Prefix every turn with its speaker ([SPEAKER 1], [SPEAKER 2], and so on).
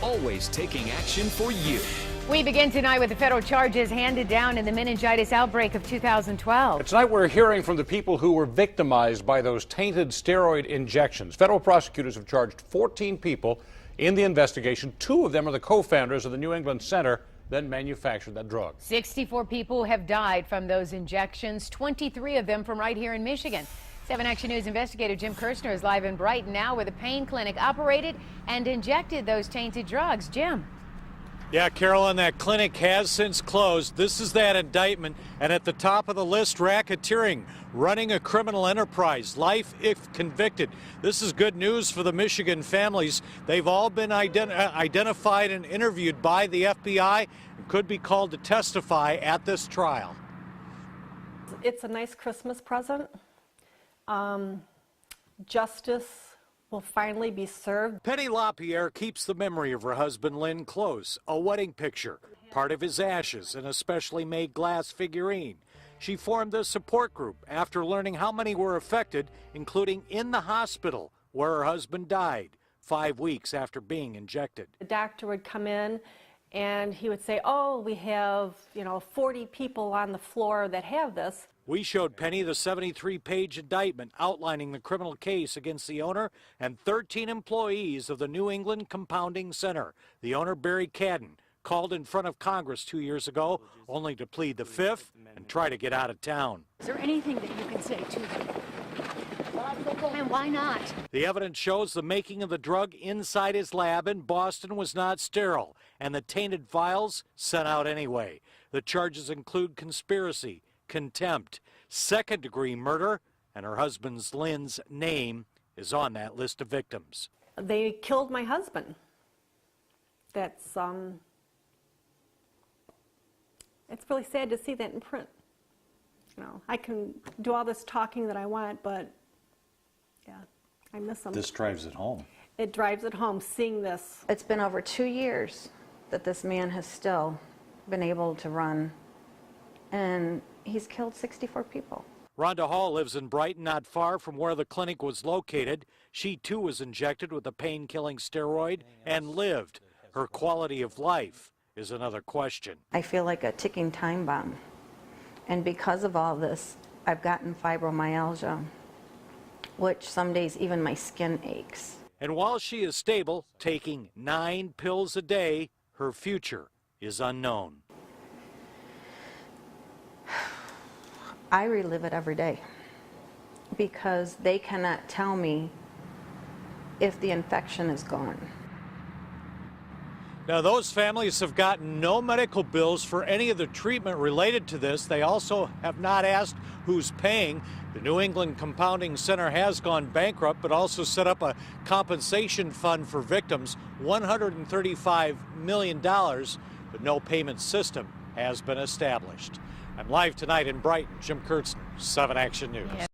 [SPEAKER 1] always taking action for you.
[SPEAKER 2] We begin tonight with the federal charges handed down in the meningitis outbreak of 2012.
[SPEAKER 3] Tonight we're hearing from the people who were victimized by those tainted steroid injections. Federal prosecutors have charged 14 people in the investigation. 2 of them are the co-founders of the New England Center that manufactured that drug.
[SPEAKER 2] 64 people have died from those injections, 23 of them from right here in Michigan. 7 Action News investigator Jim Kirshner is live in Brighton now, where the pain clinic operated and injected those tainted drugs. Jim.
[SPEAKER 4] Yeah, Carolyn, that clinic has since closed. This is that indictment, and at the top of the list, racketeering, running a criminal enterprise, life if convicted. This is good news for the Michigan families. They've all been identified and interviewed by the FBI and could be called to testify at this trial.
[SPEAKER 5] It's a nice Christmas present. Justice will finally be served.
[SPEAKER 4] Penny LaPierre keeps the memory of her husband Lynn close, a wedding picture, part of his ashes, an especially made glass figurine. She formed a support group after learning how many were affected, including in the hospital where her husband died 5 weeks after being injected.
[SPEAKER 5] The doctor would come in and he would say, oh, we have, 40 people on the floor that have this.
[SPEAKER 4] We showed Penny the 73-page indictment outlining the criminal case against the owner and 13 employees of the New England Compounding Center. The owner, Barry Cadden, called in front of Congress 2 years ago, only to plead the fifth and try to get out of town.
[SPEAKER 6] Is there anything that you can say to them? And why not?
[SPEAKER 4] The evidence shows the making of the drug inside his lab in Boston was not sterile, and the tainted vials sent out anyway. The charges include conspiracy, contempt, second-degree murder, and her husband's Lynn's name is on that list of victims.
[SPEAKER 5] They killed my husband. That's, it's really sad to see that in print. I can do all this talking that I want, but yeah, I miss him.
[SPEAKER 7] This drives it home.
[SPEAKER 5] It drives it home, seeing this.
[SPEAKER 8] It's been over 2 years that this man has still been able to run, and he's killed 64 people.
[SPEAKER 4] Rhonda Hall lives in Brighton, not far from where the clinic was located. She, too, was injected with a pain-killing steroid and lived. Her quality of life is another question.
[SPEAKER 8] I feel like a ticking time bomb. And because of all this, I've gotten fibromyalgia, which some days even my skin aches.
[SPEAKER 4] And while she is stable, taking 9 pills a day, her future is unknown.
[SPEAKER 8] I relive it every day because they cannot tell me if the infection is gone.
[SPEAKER 4] Now, those families have gotten no medical bills for any of the treatment related to this. They also have not asked who's paying. The New England Compounding Center has gone bankrupt, but also set up a compensation fund for victims, $135 million, but no payment system has been established. I'm live tonight in Brighton. Jim Kirshner, 7 Action News.